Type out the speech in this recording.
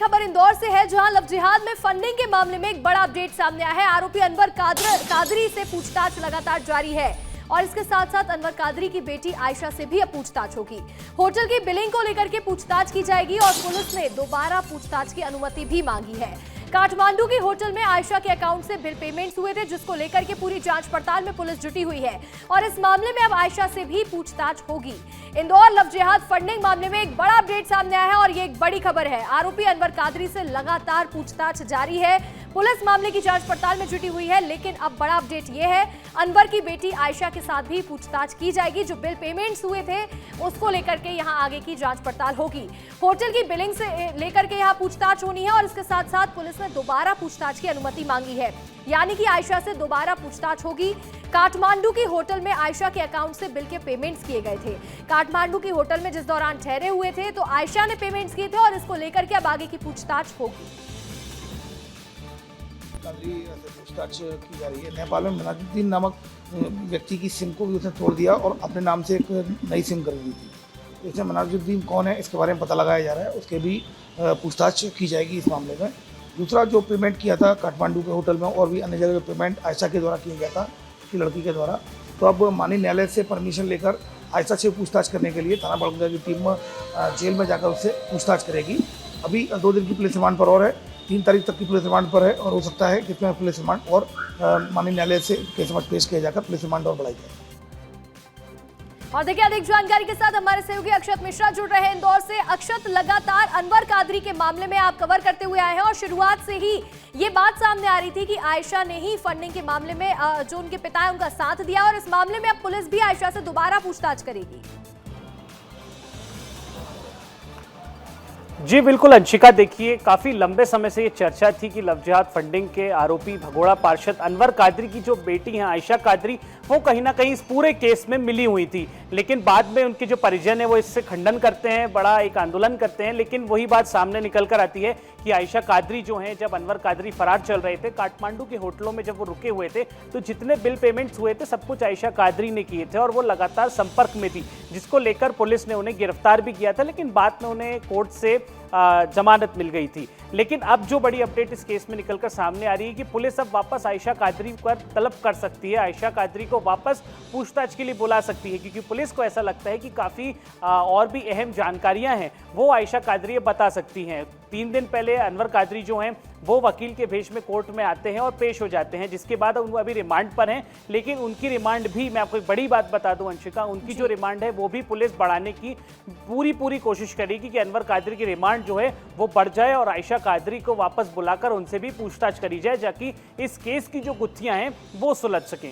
खबर इंदौर से है, जहां लव जिहाद में फंडिंग के मामले में एक बड़ा अपडेट सामने आया है। आरोपी अनवर कादरी से पूछताछ लगातार जारी है और इसके साथ साथ अनवर कादरी की बेटी आयशा से भी अब पूछताछ होगी। होटल की बिलिंग को लेकर के पूछताछ की जाएगी और पुलिस ने दोबारा पूछताछ की अनुमति भी मांगी है। काठमांडू के होटल में आयशा के अकाउंट से बिल पेमेंट्स हुए थे, जिसको लेकर के पूरी जांच पड़ताल में पुलिस जुटी हुई है और इस मामले में अब आयशा से भी पूछताछ होगी। इंदौर लव जिहाद फंडिंग मामले में एक बड़ा अपडेट सामने आया है और ये एक बड़ी खबर है। आरोपी अनवर कादरी से लगातार पूछताछ जारी है, पुलिस मामले की जांच पड़ताल में जुटी हुई है। लेकिन अब बड़ा अपडेट ये है, अनवर की बेटी आयशा के साथ भी पूछताछ की जाएगी। जो बिल पेमेंट्स हुए थे उसको लेकर के यहां आगे की जांच पड़ताल होगी। होटल की बिलिंग से लेकर के यहां पूछताछ होनी है और इसके साथ साथ पुलिस ने दोबारा पूछताछ की अनुमति मांगी है, यानी कि आयशा से दोबारा पूछताछ होगी। काठमांडू की होटल में आयशा के अकाउंट से बिल के पेमेंट्स किए गए थे। काठमांडू की होटल में जिस दौरान ठहरे हुए थे तो आयशा ने पेमेंट्स किए थे और इसको लेकर के अब आगे की पूछताछ होगी। पूछताछ की जा रही है। नेपाल में मनाजुद्दीन नामक व्यक्ति की सिम को भी उसने तोड़ दिया और अपने नाम से एक नई सिम कर दी थी। तो इसमें मनाजुद्दीन कौन है, इसके बारे में पता लगाया जा रहा है, उसके भी पूछताछ की जाएगी इस मामले में। दूसरा, जो पेमेंट किया था काठमांडू के होटल में और भी अन्य जगह पेमेंट आयशा के द्वारा किया गया था, की लड़की के द्वारा, तो अब माननीय न्यायालय से परमिशन लेकर आयशा से पूछताछ करने के लिए थाना बड़ौदा की टीम जेल में जाकर उससे पूछताछ करेगी। अभी 2 दिन की पुलिस रिमांड पर और है, 3 तारीख तक की पुलिस रिमांड पर है और हो सकता है कि इसमें पुलिस रिमांड और माननीय न्यायालय से के समझ पेश किया जाकर पुलिस रिमांड और बढ़ाई जाए। और देखिए, अधिक जानकारी के साथ हमारे सहयोगी अक्षत मिश्रा जुड़ रहे हैं इंदौर से। अक्षत, लगातार अनवर कादरी के मामले में आप कवर करते हुए आए हैं और शुरुआत से ही ये बात सामने आ रही थी कि आयशा ने ही फंडिंग के मामले में जो उनके पिता है उनका साथ दिया और इस मामले में अब पुलिस भी आयशा से दोबारा पूछताछ करेगी। जी बिल्कुल अंशिका, देखिए काफ़ी लंबे समय से ये चर्चा थी कि लव जिहाद फंडिंग के आरोपी भगोड़ा पार्षद अनवर कादरी की जो बेटी हैं आयशा कादरी, वो कहीं ना कहीं इस पूरे केस में मिली हुई थी। लेकिन बाद में उनके जो परिजन है वो इससे खंडन करते हैं, बड़ा एक आंदोलन करते हैं। लेकिन वही बात सामने निकल कर आती है कि आयशा कादरी जो हैं, जब अनवर कादरी फरार चल रहे थे, काठमांडू के होटलों में जब वो रुके हुए थे, तो जितने बिल पेमेंट्स हुए थे सब कुछ आयशा कादरी ने किए थे और वो लगातार संपर्क में थी, जिसको लेकर पुलिस ने उन्हें गिरफ्तार भी किया था। लेकिन बाद में उन्हें कोर्ट से जमानत मिल गई थी। लेकिन अब जो बड़ी अपडेट इस केस में निकलकर सामने आ रही है कि पुलिस अब वापस आयशा कादरी पर तलब कर सकती है, आयशा कादरी को वापस पूछताछ के लिए बुला सकती है, क्योंकि पुलिस को ऐसा लगता है कि काफ़ी और भी अहम जानकारियां हैं वो आयशा कादरी बता सकती हैं। 3 दिन पहले अनवर कादरी जो हैं वो वकील के भेष में कोर्ट में आते हैं और पेश हो जाते हैं, जिसके बाद वो अभी रिमांड पर हैं। लेकिन उनकी रिमांड भी, मैं आपको एक बड़ी बात बता दूं अंशिका, उनकी जो रिमांड है वो भी पुलिस बढ़ाने की पूरी कोशिश करेगी कि अनवर कादरी की रिमांड जो है वो बढ़ जाए और आयशा कादरी को वापस बुलाकर उनसे भी पूछताछ करी जाए, ताकि इस केस की जो गुत्थियां हैं वो सुलझ सकें।